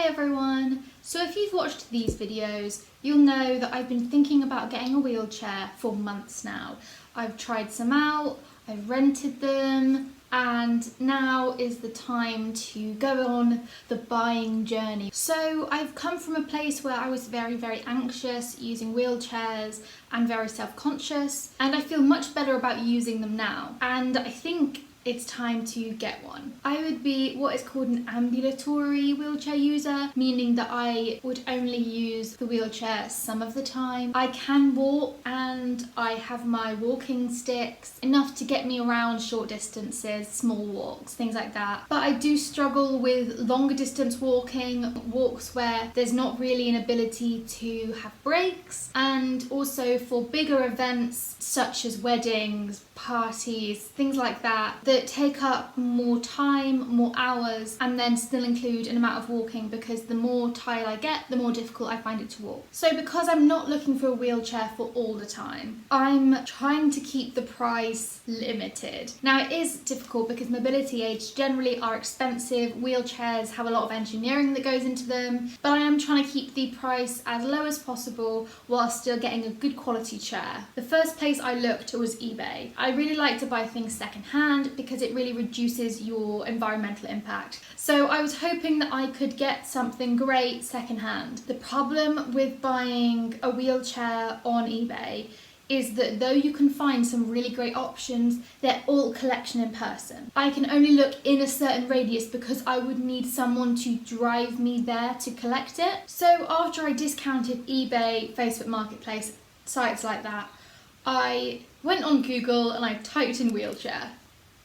everyone! So if you've watched these videos, you'll know that I've been thinking about getting a wheelchair for months now. I've tried some out, I've rented them, and now is the time to go on the buying journey. So I've come from a place where I was very anxious using wheelchairs and very self-conscious, and I feel much better about using them now. And I think it's time to get one. I would be what is called an ambulatory wheelchair user, meaning that I would only use the wheelchair some of the time. I can walk and I have my walking sticks, enough to get me around short distances, small walks, things like that. But I do struggle with longer distance walking, walks where there's not really an ability to have breaks, and also for bigger events such as weddings, parties, things like that take up more time, more hours, and then still include an amount of walking, because the more tired I get, the more difficult I find it to walk. So because I'm not looking for a wheelchair for all the time, I'm trying to keep the price limited. Now it is difficult because mobility aids generally are expensive, wheelchairs have a lot of engineering that goes into them, but I am trying to keep the price as low as possible while still getting a good quality chair. The first place I looked was eBay. I really like to buy things secondhand because it really reduces your environmental impact. So I was hoping that I could get something great secondhand. The problem with buying a wheelchair on eBay is that though you can find some really great options, they're all collection in person. I can only look in a certain radius because I would need someone to drive me there to collect it. So after I discounted eBay, Facebook Marketplace, sites like that, I went on Google and I typed in wheelchair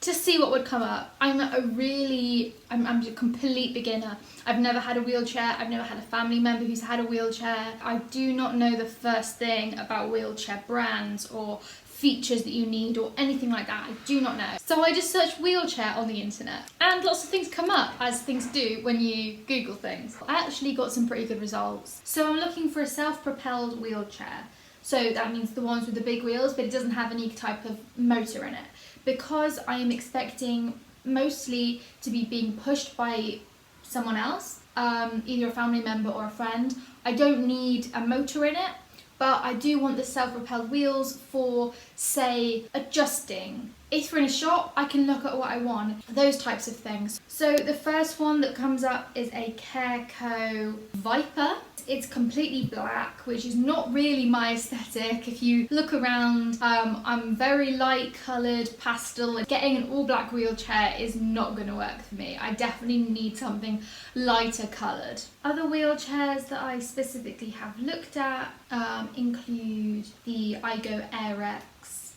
to see what would come up. I'm a complete beginner. I've never had a wheelchair. I've never had a family member who's had a wheelchair. I do not know the first thing about wheelchair brands or features that you need or anything like that. I do not know. So I just searched wheelchair on the internet and lots of things come up, as things do when you Google things. I actually got some pretty good results. So I'm looking for a self-propelled wheelchair. So that means the ones with the big wheels, but it doesn't have any type of motor in it. Because I am expecting mostly to be being pushed by someone else, either a family member or a friend, I don't need a motor in it, but I do want the self-propelled wheels for, say, adjusting. If we're in a shop, I can look at what I want, those types of things. So the first one that comes up is a CareCo Viper. It's completely black, which is not really my aesthetic. If you look around, I'm very light coloured, pastel, and getting an all black wheelchair is not going to work for me. I definitely need something lighter coloured. Other wheelchairs that I specifically have looked at include the I-GO Airrex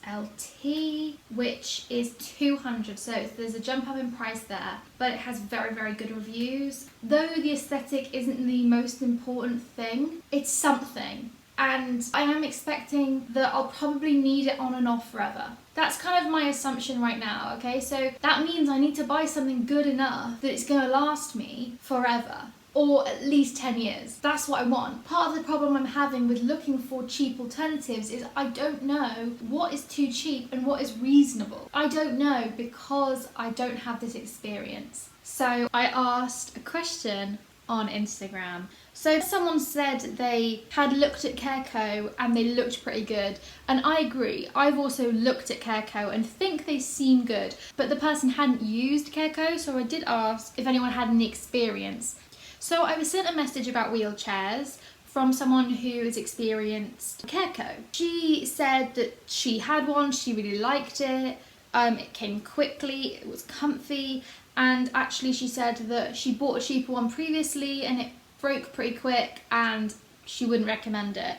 LT, which is 200, so there's a jump up in price there, but it has very good reviews. Though the aesthetic isn't the most important thing, it's something, and I am expecting that I'll probably need it on and off forever. That's kind of my assumption right now, okay? So that means I need to buy something good enough that it's gonna last me forever, or at least 10 years. That's what I want. Part of the problem I'm having with looking for cheap alternatives is I don't know what is too cheap and what is reasonable. I don't know because I don't have this experience. So I asked a question on Instagram. So someone said they had looked at CareCo and they looked pretty good, and I agree. I've also looked at CareCo and think they seem good, but the person hadn't used CareCo, so I did ask if anyone had any experience. So I was sent a message about wheelchairs from someone who has experienced CareCo. She said that she had one, she really liked it, it came quickly, it was comfy, and actually she said that she bought a cheaper one previously and it broke pretty quick and she wouldn't recommend it.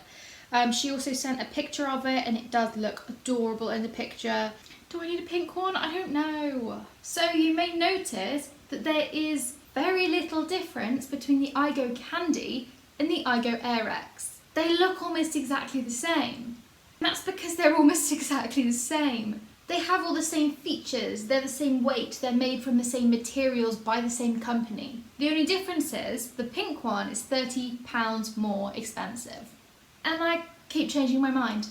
She also sent a picture of it and it does look adorable in the picture. Do I need a pink one? I don't know. So you may notice that there is very little difference between the I-GO Candy and the I-GO Airrex. They look almost exactly the same. And that's because they're almost exactly the same. They have all the same features, they're the same weight, they're made from the same materials by the same company. The only difference is the pink one is £30 more expensive. And I keep changing my mind.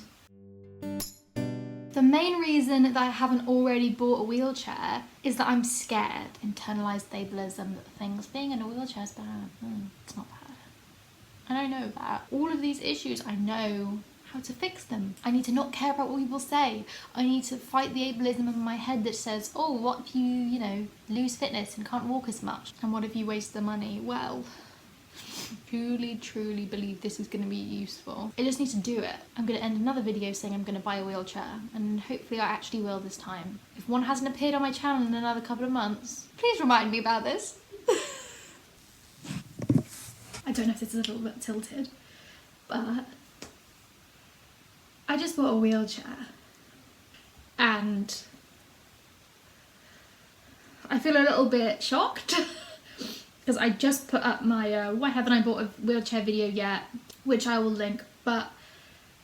The main reason that I haven't already bought a wheelchair is that I'm scared. Internalised ableism, that things being in a wheelchair is bad. It's not bad. And I know that. All of these issues, I know how to fix them. I need to not care about what people say. I need to fight the ableism in my head that says, oh, what if you know, lose fitness and can't walk as much? And what if you waste the money? Well, I truly believe this is going to be useful. I just need to do it. I'm going to end another video saying I'm going to buy a wheelchair, and hopefully I actually will this time. If one hasn't appeared on my channel in another couple of months, please remind me about this. I don't know if this is a little bit tilted, but I just bought a wheelchair and I feel a little bit shocked because I just put up my why haven't I bought a wheelchair video yet, which I will link, but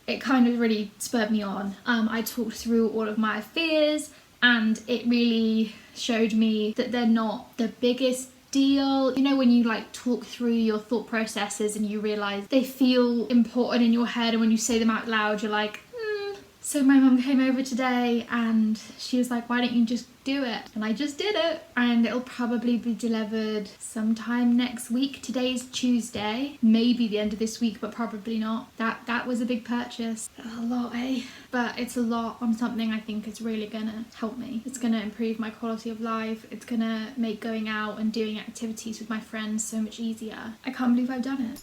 it kind of really spurred me on. I talked through all of my fears and it really showed me that they're not the biggest deal. You know, when you like talk through your thought processes and you realise they feel important in your head, and when you say them out loud you're like, So my mum came over today and she was like, why don't you just do it? And I just did it, and it'll probably be delivered sometime next week. Today's Tuesday, maybe the end of this week, but probably not. That was a big purchase. A lot, eh? But it's a lot on something I think is really gonna help me. It's gonna improve my quality of life. It's gonna make going out and doing activities with my friends so much easier. I can't believe I've done it.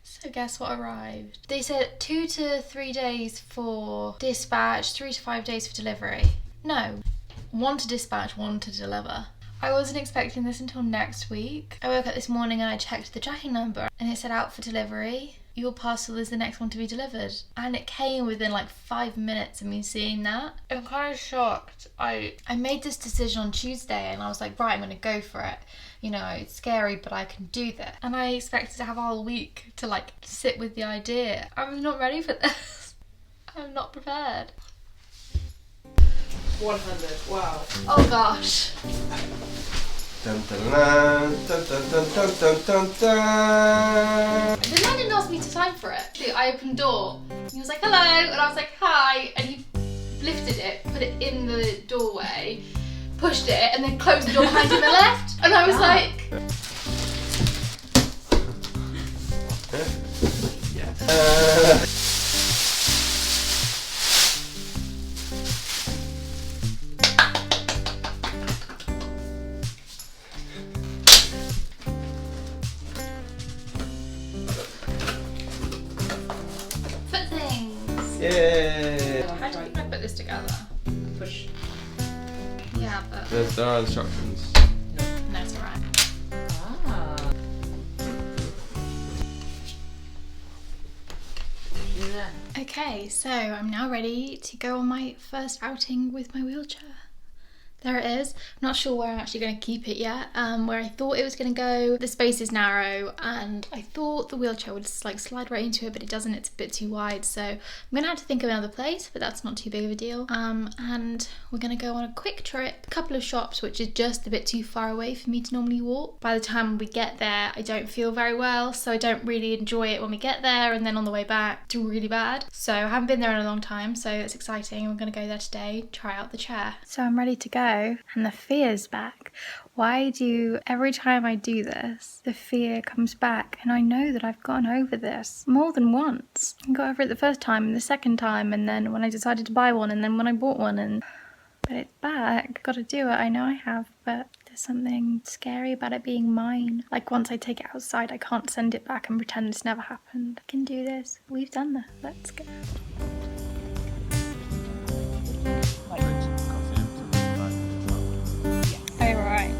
So guess what arrived? They said 2 to 3 days for dispatch, 3 to 5 days for delivery. No, 1 to dispatch, 1 to deliver. I wasn't expecting this until next week. I woke up this morning and I checked the tracking number and it said out for delivery. Your parcel is the next one to be delivered. And it came within like 5 minutes of me seeing that. I'm kind of shocked. I made this decision on Tuesday and I was like, right, I'm gonna go for it. You know, it's scary, but I can do this. And I expected to have a whole week to like sit with the idea. I'm not ready for this. I'm not prepared. 100, wow. Oh gosh. Dun, dun, dun, dun, dun, dun, dun, dun, dun. The man didn't ask me to sign for it. I opened the door. He was like, hello, and I was like, hi. And he lifted it, put it in the doorway, pushed it, and then closed the door behind him and left. And I was like... Foot things. Yay! How do I put this together? Push. Yeah, but... There are instructions. No, it's alright. Ah. Yeah. Okay, so I'm now ready to go on my first outing with my wheelchair. There it is. I'm not sure where I'm actually going to keep it yet. Where I thought it was going to go, the space is narrow and I thought the wheelchair would just like slide right into it, but it doesn't. It's a bit too wide, so I'm going to have to think of another place, but that's not too big of a deal. And we're going to go on a quick trip, a couple of shops, which is just a bit too far away for me to normally walk. By the time we get there, I don't feel very well, so I don't really enjoy it when we get there, and then on the way back, it's really bad. So I haven't been there in a long time, so it's exciting. We're going to go there today, try out the chair. So I'm ready to go. And the fear's back. Why do every time I do this, the fear comes back? And I know that I've gotten over this more than once. I got over it the first time and the second time, and then when I decided to buy one, and then when I bought one, but it's back. Gotta do it. I know I have, but there's something scary about it being mine. Like once I take it outside, I can't send it back and pretend this never happened. I can do this. We've done this. Let's go. Alright.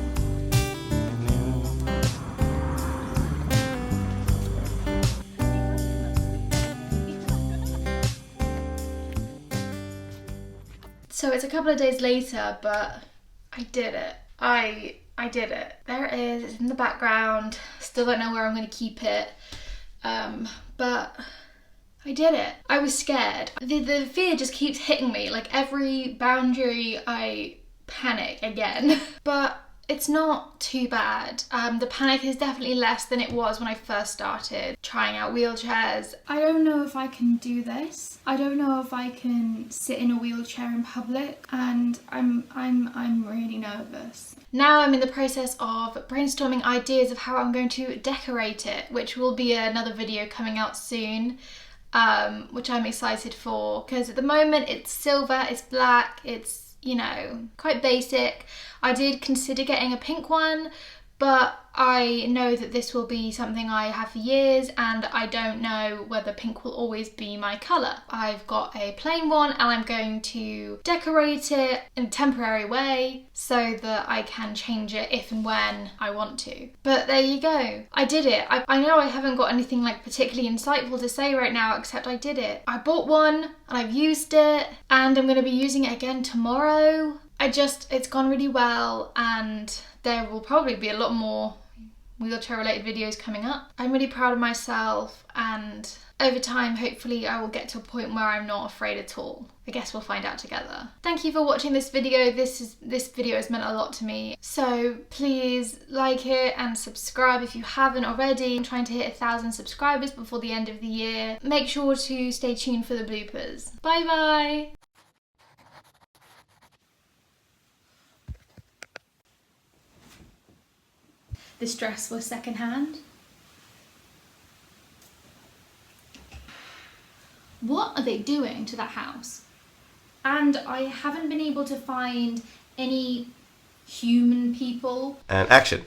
So it's a couple of days later, but I did it. I did it. There it is. It's in the background. Still don't know where I'm going to keep it. But I did it. I was scared. The fear just keeps hitting me. Like every boundary I panic again. But it's not too bad. The panic is definitely less than it was when I first started trying out wheelchairs. I don't know if I can do this. I don't know if I can sit in a wheelchair in public, and I'm really nervous. Now I'm in the process of brainstorming ideas of how I'm going to decorate it, which will be another video coming out soon. Which I'm excited for, because at the moment it's silver, it's black, it's, you know, quite basic. I did consider getting a pink one, but I know that this will be something I have for years, and I don't know whether pink will always be my colour. I've got a plain one and I'm going to decorate it in a temporary way so that I can change it if and when I want to. But there you go. I did it. I know I haven't got anything like particularly insightful to say right now, except I did it. I bought one and I've used it, and I'm going to be using it again tomorrow. It's gone really well, and there will probably be a lot more wheelchair related videos coming up. I'm really proud of myself, and over time hopefully I will get to a point where I'm not afraid at all. I guess we'll find out together. Thank you for watching this video. This video has meant a lot to me. So please like it and subscribe if you haven't already. I'm trying to hit 1,000 subscribers before the end of the year. Make sure to stay tuned for the bloopers. Bye bye! This dress was secondhand. What are they doing to that house? And I haven't been able to find any human people. And action.